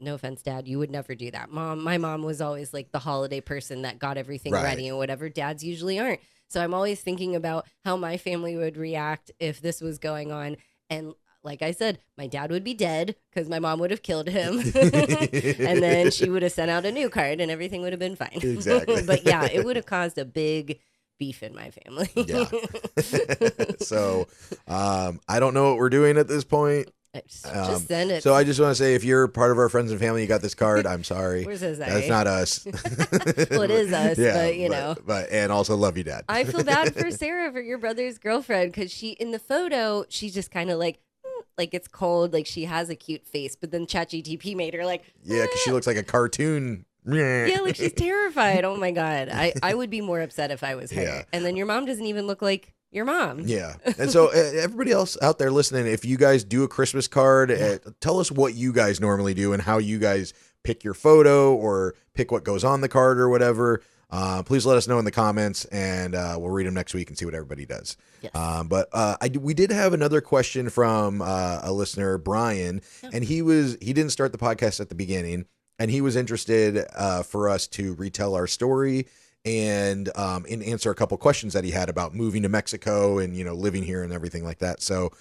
no offense, Dad, you would never do that. My mom was always like the holiday person that got everything ready and whatever. Dads usually aren't. So I'm always thinking about how my family would react if this was going on. And like I said, my dad would be dead because my mom would have killed him. And then she would have sent out a new card and everything would have been fine. Exactly. But yeah, it would have caused a big beef in my family. Yeah. So I don't know what we're doing at this point. Just send it. So I just want to say, if you're part of our friends and family, you got this card, I'm sorry. Where's his That's not us. Well, it is us, but and also love you, Dad. I feel bad for Sarah, for your brother's girlfriend, because she, in the photo, she's just kind of like it's cold, like she has a cute face, but then ChatGPT made her like, yeah, because she looks like a cartoon. Yeah, like she's terrified. Oh my God. I would be more upset if I was her. Yeah. And then your mom doesn't even look like your mom. Yeah. And so everybody else out there listening, if you guys do a Christmas card, tell us what you guys normally do and how you guys pick your photo or pick what goes on the card or whatever. Please let us know in the comments, and we'll read them next week and see what everybody does. Yes. But we did have another question from a listener, Brian, and he didn't start the podcast at the beginning, and he was interested for us to retell our story and answer a couple questions that he had about moving to Mexico and living here and everything like that. So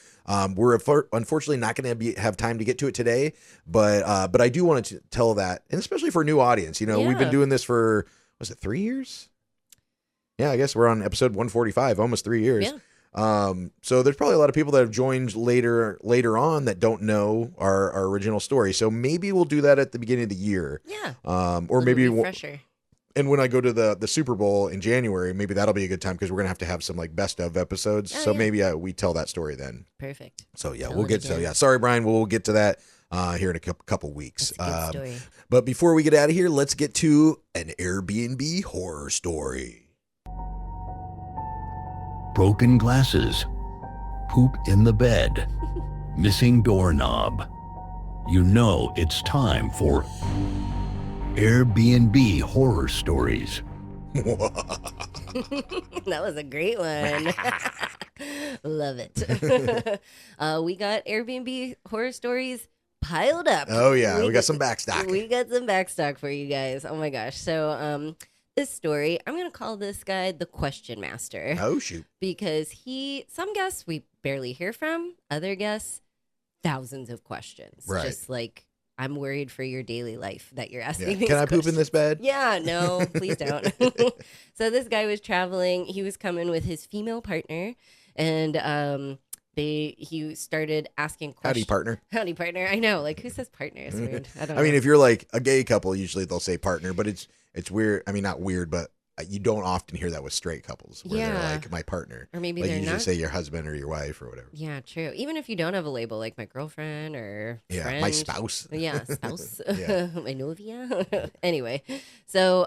we're unfortunately not going to have time to get to it today, but I do want to tell that, and especially for a new audience. We've been doing this for, was it 3 years? Yeah, I guess we're on episode 145, almost 3 years. Yeah. So there's probably a lot of people that have joined later on that don't know our original story. So maybe we'll do that at the beginning of the year. Yeah. Or maybe refresher. And when I go to the Super Bowl in January, maybe that'll be a good time because we're gonna have some like best of episodes. Oh, so yeah. maybe we tell that story then. Perfect. So yeah, Tell we'll it get. So again. yeah, sorry, Brian. We'll get to that here in a couple weeks. That's a good story. But before we get out of here, let's get to an Airbnb horror story. Broken glasses, poop in the bed, missing doorknob. You know it's time for Airbnb horror stories. That was a great one. Love it. We got Airbnb horror stories piled up. Oh yeah, we got some backstock. We got some backstock for you guys. Oh my gosh. So this story, I'm gonna call this guy the question master. Oh shoot. Because some guests we barely hear from, other guests, thousands of questions. Right. Just like, I'm worried for your daily life that you're asking Yeah. these Can I poop in questions. this bed? Yeah, no, please don't. So this guy was traveling. He was coming with his female partner, and he started asking questions. Howdy, partner. Howdy, partner. I know. Like, who says partner? It's weird. I don't know. I mean, if you're like a gay couple, usually they'll say partner, but it's weird. I mean, not weird, but you don't often hear that with straight couples where they're Yeah. like my partner. Or maybe like they're you usually not. say your husband or your wife or whatever. Yeah, true. Even if you don't have a label, like my girlfriend or Yeah, friend. my spouse. Yeah, spouse. Yeah. My novia. Anyway, so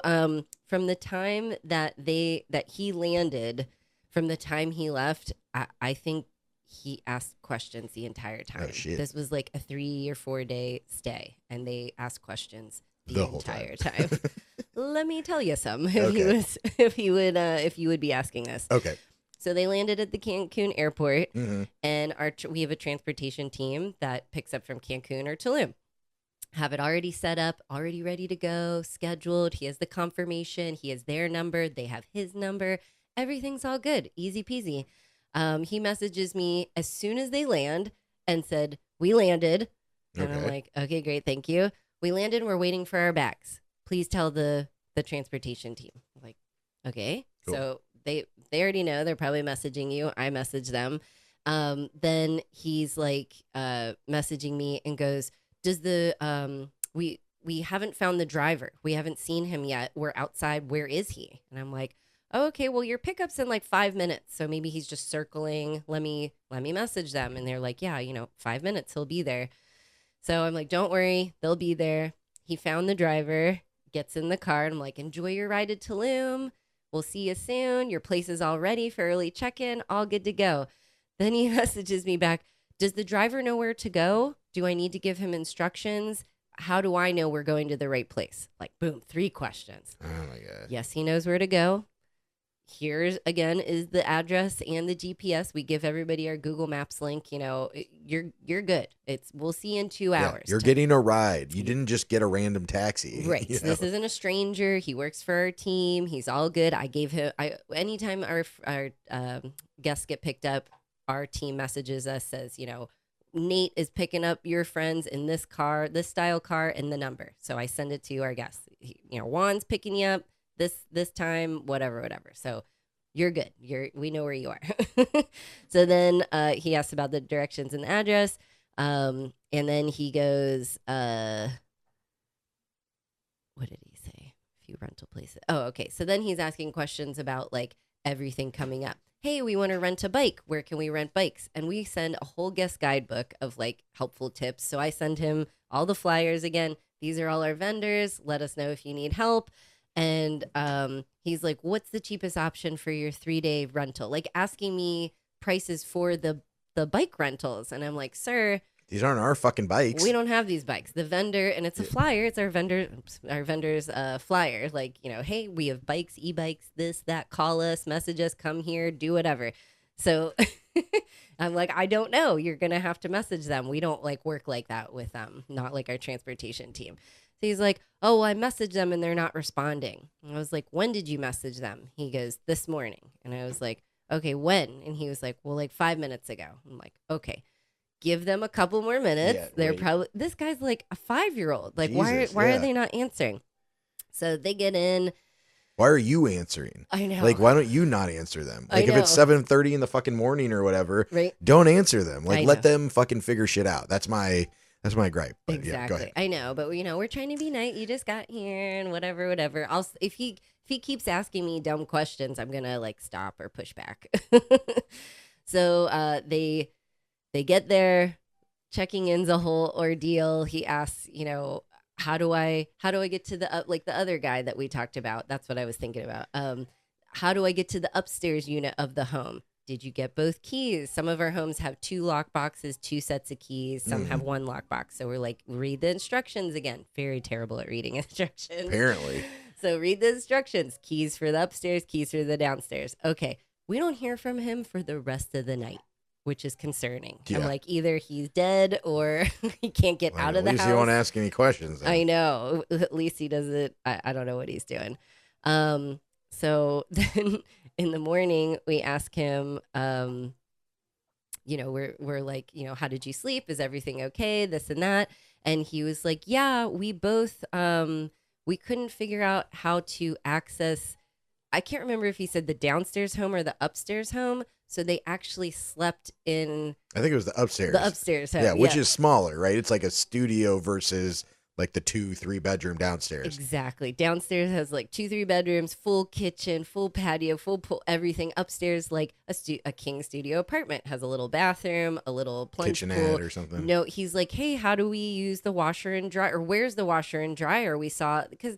from the time that he landed, from the time he left, I think he asked questions the entire time. Oh, shit. This was like a 3 or 4 day stay, and they asked questions The whole entire time. Let me tell you some Okay. if you would be asking this. Okay. So they landed at the Cancun airport, hmm and we have a transportation team that picks up from Cancun or Tulum. Have it already set up, already ready to go, scheduled. He has the confirmation. He has their number. They have his number. Everything's all good. Easy peasy. He messages me as soon as they land and said, "We landed." And I'm Okay. like, "Okay, great. Thank you. We landed. We're waiting for our bags. Please tell the transportation team." I'm like, okay. Cool. So they already know. They're probably messaging you. I message them. Then he's like messaging me and goes, "Does the we haven't found the driver. We haven't seen him yet. We're outside. Where is he?" And I'm like, "Oh, okay. Well, your pickup's in like 5 minutes. So maybe he's just circling. Let me message them." And they're like, "Yeah, 5 minutes. He'll be there." So I'm like, "Don't worry. They'll be there." He found the driver, gets in the car, and I'm like, "Enjoy your ride to Tulum. We'll see you soon. Your place is all ready for early check-in. All good to go." Then he messages me back, "Does the driver know where to go? Do I need to give him instructions? How do I know we're going to the right place?" Like, boom, 3 questions. Oh my god. Yes, he knows where to go. Here's again is the address and the GPS. We give everybody our Google Maps link. You're good. We'll see you in 2 Yeah, hours. you're getting a ride. You didn't just get a random taxi. Right. you So this know? isn't a stranger. He works for our team. He's all good. I gave him. Anytime our guests get picked up, our team messages us, says, "Nate is picking up your friends in this car, this style car, and the number." So I send it to our guests. Juan's picking you up this time, whatever. So you're good. We know where you are. So then he asked about the directions and the address. And then he goes, what did he say? A few rental places. Oh, okay. So then he's asking questions about like everything coming up. Hey, we want to rent a bike. Where can we rent bikes? And we send a whole guest guidebook of like helpful tips. So I send him all the flyers again. These are all our vendors. Let us know if you need help. And he's like, "What's the cheapest option for your 3-day rental?" Like asking me prices for the bike rentals. And I'm like, "Sir, These aren't our fucking bikes. we don't have these bikes." The vendor, and it's a flyer. It's our vendor's flyer. Like, hey, we have bikes, e-bikes, this, that. Call us, message us, come here, do whatever. So I'm like, "I don't know. You're gonna have to message them. We don't like work like that with them. Not like our transportation team." So he's like, "Oh, well, I messaged them and they're not responding." And I was like, "When did you message them?" He goes, "This morning." And I was like, "Okay, when?" And he was like, "Well, like 5 minutes ago." I'm like, "Okay. Give them a couple more minutes." Yeah, They're wait. probably, this guy's like a 5-year-old. Like, Jesus, why yeah. are they not answering? So they get in. Why are you answering? I know. Like, why don't you not answer them? I Like, if it's know. 7:30 in the fucking morning or whatever, Right. don't answer them. Like, I let know. them fucking figure shit out. That's my That's my gripe. But Exactly. Yeah, go ahead. I know, but we're trying to be nice. You just got here and whatever. If he keeps asking me dumb questions, I'm gonna like stop or push back. So they get there. Checking in's a whole ordeal. He asks, how do I get to the like the other guy that we talked about? That's what I was thinking about. How do I get to the upstairs unit of the home? Did you get both keys? Some of our homes have 2 lock boxes, 2 sets of keys. Some have 1 lock box. So we're like, read the instructions again. Very terrible at reading instructions. Apparently. So read the instructions. Keys for the upstairs, keys for the downstairs. Okay. We don't hear from him for the rest of the night, which is concerning. Yeah. I'm like, either he's dead or he can't get out of the house. At least you won't ask any questions. Then. I know. At least he doesn't. I don't know what he's doing. So then in the morning we ask him, we're like, how did you sleep? Is everything okay? This and that. And he was like, yeah, we both, we couldn't figure out how to access. I can't remember if he said the downstairs home or the upstairs home. So they actually slept in. I think it was the upstairs. The upstairs home. Yeah, which is smaller, right? It's like a studio versus like the 2-3 bedroom downstairs. Exactly. Downstairs has like 2-3 bedrooms, full kitchen, full patio, full pool, everything. Upstairs, like a king studio apartment, has a little bathroom, a little plunge kitchenette pool. or something. No, he's like, hey, how do we use the washer and dryer? Or where's the washer and dryer? We saw, because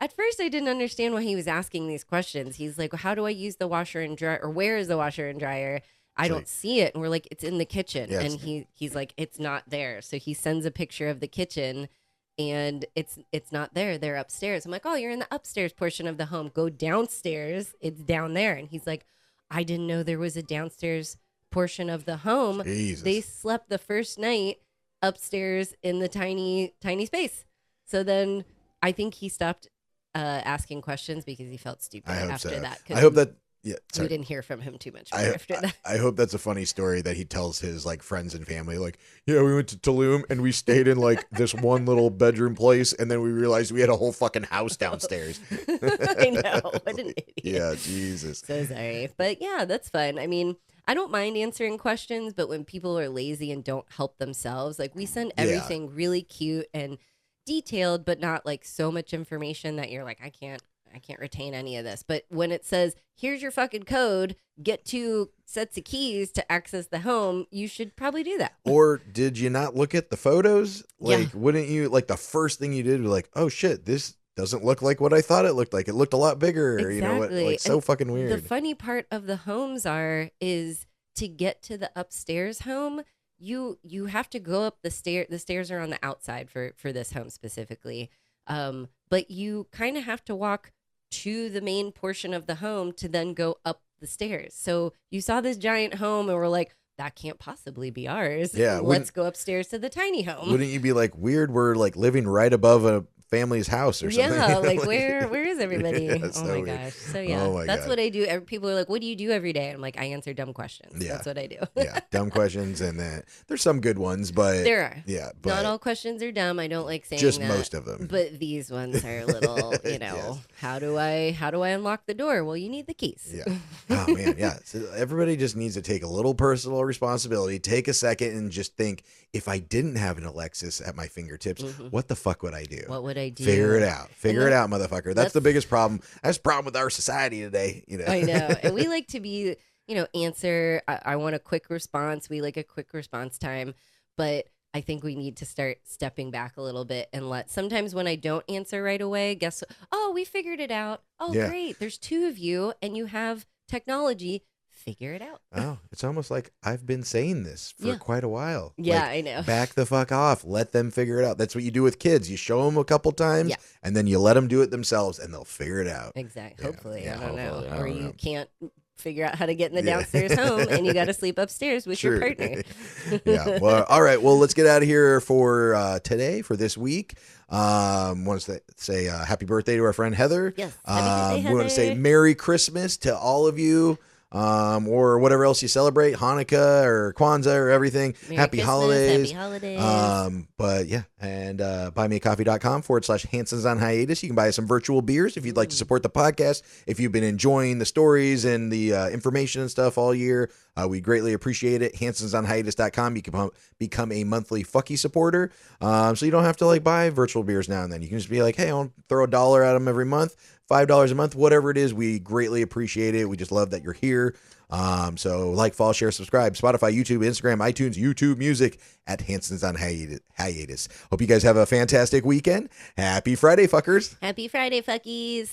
at first I didn't understand why he was asking these questions. He's like, how do I use the washer and dryer? Or where is the washer and dryer? I don't see it. And we're like, it's in the kitchen. Yeah, and he's like, it's not there. So he sends a picture of the kitchen. And it's not there. They're upstairs. I'm like, oh, you're in the upstairs portion of the home. Go downstairs. It's down there. And he's like, I didn't know there was a downstairs portion of the home. Jesus. They slept the first night upstairs in the tiny space. So then I think he stopped asking questions because he felt stupid after that. I hope that. Yeah, we didn't hear from him too much after that. I hope that's a funny story that he tells his like friends and family. Like, yeah, we went to Tulum and we stayed in like this one little bedroom place, and then we realized we had a whole fucking house downstairs. I know, what an idiot. Yeah, Jesus. So sorry, but yeah, that's fun. I mean, I don't mind answering questions, but when people are lazy and don't help themselves, like we send everything really cute and detailed, but not like so much information that you're like, I can't retain any of this. But when it says, here's your fucking code, get 2 sets of keys to access the home, you should probably do that. Or did you not look at the photos? Like, wouldn't you, like the first thing you did was like, oh shit, this doesn't look like what I thought it looked like. It looked a lot bigger. Exactly. You know what? Like so fucking weird. The funny part of the homes is to get to the upstairs home, you have to go up the stair. The stairs are on the outside for this home specifically. But you kind of have to walk to the main portion of the home to then go up the stairs. So you saw this giant home and we're like, that can't possibly be ours. Yeah. Let's go upstairs to the tiny home. Wouldn't you be like, weird, we're like living right above a family's house or something? Yeah, like where is everybody? Yeah, oh so my weird. gosh. So yeah, Oh my that's God. what I do. People are like, what do you do every day? And I'm like, I answer dumb questions. Yeah. That's what I do. Yeah, dumb questions, and then there's some good ones, but There are. Yeah, but Not all questions are dumb. I don't like saying just that. most of them. But these ones are a little, Yes. how do I unlock the door? Well, you need the keys. Yeah. Oh man, yeah. So everybody just needs to take a little personal responsibility. Take a second and just think: if I didn't have an Alexis at my fingertips, what the fuck would I do? What would I do? Figure it out. Figure it out, motherfucker. That's the biggest problem. That's the problem with our society today. You know. I know, and we like to be, answer. I want a quick response. We like a quick response time, but I think we need to start stepping back a little bit and sometimes when I don't answer right away, oh, we figured it out. Oh, Yeah. great. There's 2 of you and you have technology. Figure it out. Oh, it's almost like I've been saying this for quite a while. Yeah, Like, I know. Back the fuck off. Let them figure it out. That's what you do with kids. You show them a couple times, Yeah. and then you let them do it themselves, and they'll figure it out. Exactly. Yeah, Hopefully. yeah, I don't know. hopefully. I Or don't you know. can't figure out how to get in the Yeah. downstairs home and you got to sleep upstairs with your partner. Yeah. Well, all right. Well, let's get out of here for today, for this week. Want to say happy birthday to our friend Heather. Yes. Happy birthday, We want to say Heather. Merry Christmas to all of you. or whatever else you celebrate, Hanukkah or Kwanzaa or everything. Merry Happy Christmas, holidays. Happy holidays. But yeah, and buymeacoffee.com/Hansons on hiatus. You can buy some virtual beers if you'd like to support the podcast. If you've been enjoying the stories and the information and stuff all year, we greatly appreciate it. HansonsOnHiatus.com. You can become a monthly fucky supporter. So you don't have to like buy virtual beers now and then. You can just be like, hey, I want to throw $1 at them every month, $5 a month, whatever it is. We greatly appreciate it. We just love that you're here. So like, follow, share, subscribe, Spotify, YouTube, Instagram, iTunes, YouTube Music at Hansons on Hiatus. Hope you guys have a fantastic weekend. Happy Friday, fuckers. Happy Friday, fuckies.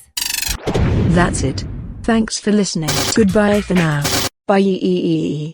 That's it. Thanks for listening. Goodbye for now. Bye.